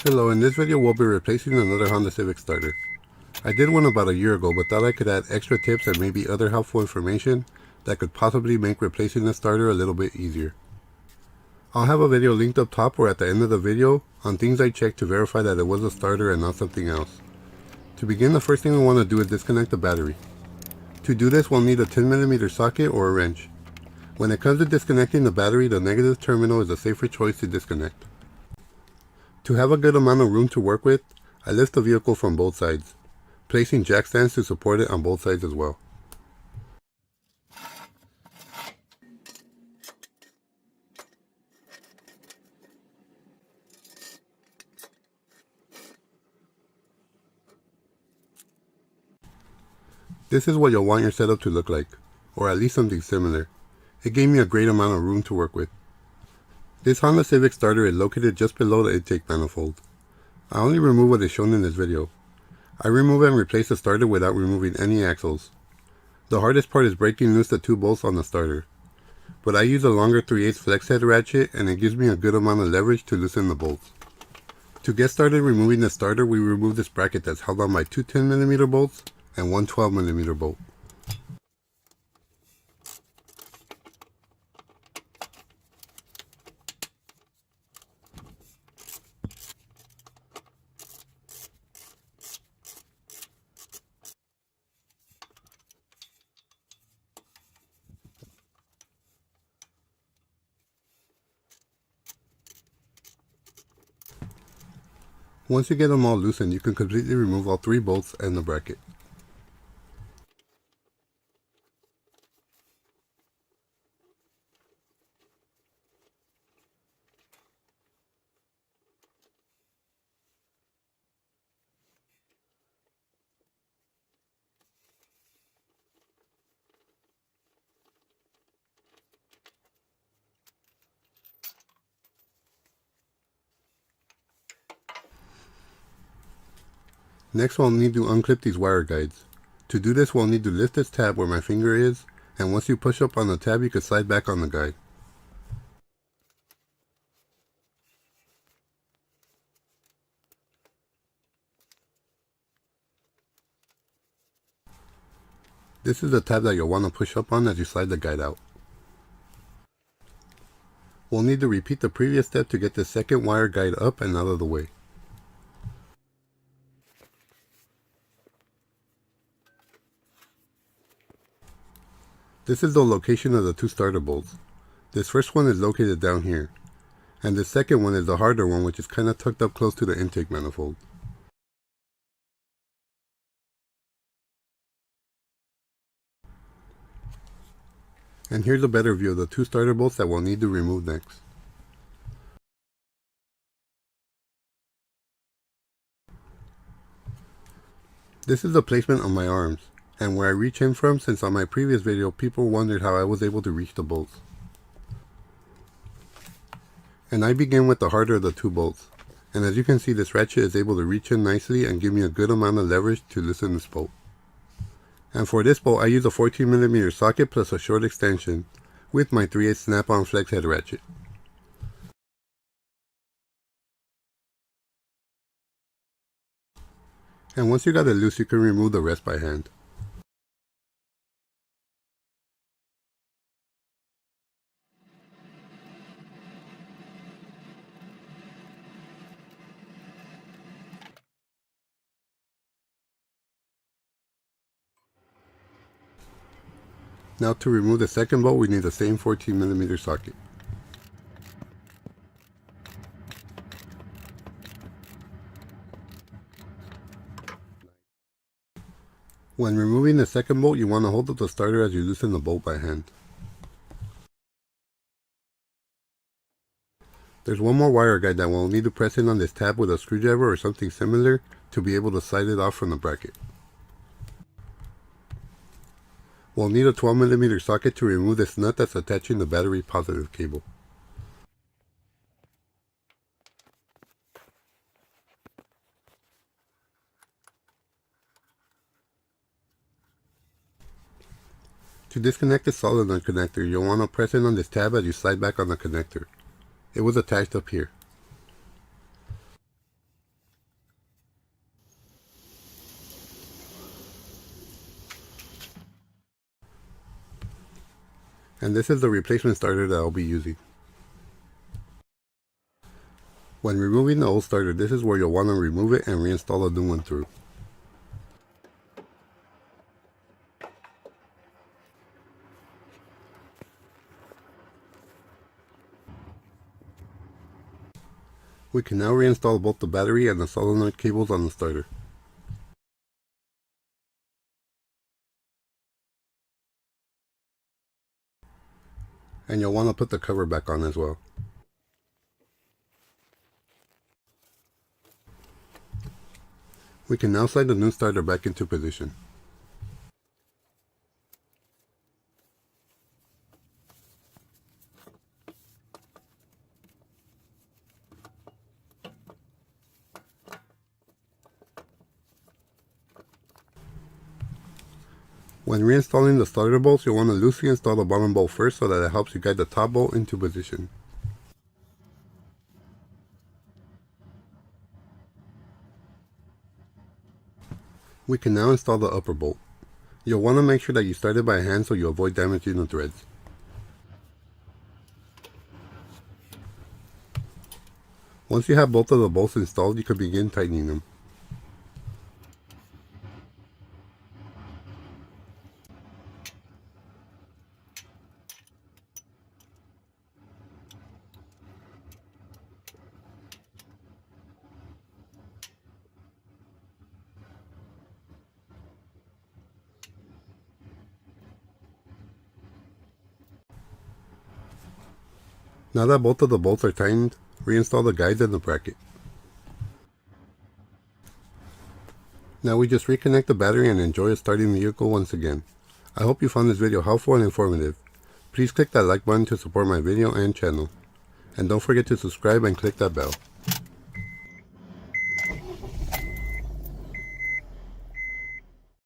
Hello, in this video we'll be replacing another Honda Civic starter. I did one about a year ago, but thought I could add extra tips and maybe other helpful information that could possibly make replacing the starter a little bit easier. I'll have a video linked up top or at the end of the video on things I checked to verify that it was a starter and not something else. To begin, the first thing we want to do is disconnect the battery. To do this, we'll need a 10mm socket or a wrench. When it comes to disconnecting the battery, the negative terminal is a safer choice to disconnect. To have a good amount of room to work with, I lift the vehicle from both sides, placing jack stands to support it on both sides as well. This is what you'll want your setup to look like, or at least something similar. It gave me a great amount of room to work with. This Honda Civic starter is located just below the intake manifold. I only remove what is shown in this video. I remove and replace the starter without removing any axles. The hardest part is breaking loose the two bolts on the starter. But I use a longer 3/8 flex head ratchet and it gives me a good amount of leverage to loosen the bolts. To get started removing the starter, we remove this bracket that's held on by two 10mm bolts and one 12mm bolt. Once you get them all loosened, you can completely remove all three bolts and the bracket. Next, we'll need to unclip these wire guides. To do this, we'll need to lift this tab where my finger is, and once you push up on the tab, you can slide back on the guide. This is the tab that you'll want to push up on as you slide the guide out. We'll need to repeat the previous step to get the second wire guide up and out of the way. This is the location of the two starter bolts. This first one is located down here, and the second one is the harder one, which is kind of tucked up close to the intake manifold. And here's a better view of the two starter bolts that we'll need to remove next. This is the placement of my arms, and where I reach in from, since on my previous video people wondered how I was able to reach the bolts. And I begin with the harder of the two bolts, and as you can see, this ratchet is able to reach in nicely and give me a good amount of leverage to loosen this bolt. And for this bolt I use a 14mm socket plus a short extension with my 3/8 snap-on flex head ratchet. And once you got it loose, you can remove the rest by hand. Now to remove the second bolt, we need the same 14mm socket. When removing the second bolt, you want to hold up the starter as you loosen the bolt by hand. There's one more wire guide that we'll need to press in on this tab with a screwdriver or something similar to be able to slide it off from the bracket. We'll need a 12mm socket to remove this nut that's attaching the battery positive cable. To disconnect the solenoid connector, you'll want to press in on this tab as you slide back on the connector. It was attached up here. And this is the replacement starter that I'll be using. When removing the old starter, this is where you'll want to remove it and reinstall a new one through. We can now reinstall both the battery and the solenoid cables on the starter. And you'll want to put the cover back on as well. We can now slide the new starter back into position. When reinstalling the starter bolts, you'll want to loosely install the bottom bolt first so that it helps you guide the top bolt into position. We can now install the upper bolt. You'll want to make sure that you start it by hand so you avoid damaging the threads. Once you have both of the bolts installed, you can begin tightening them. Now that both of the bolts are tightened, reinstall the guides and the bracket. Now we just reconnect the battery and enjoy a starting vehicle once again. I hope you found this video helpful and informative. Please click that like button to support my video and channel. And don't forget to subscribe and click that bell.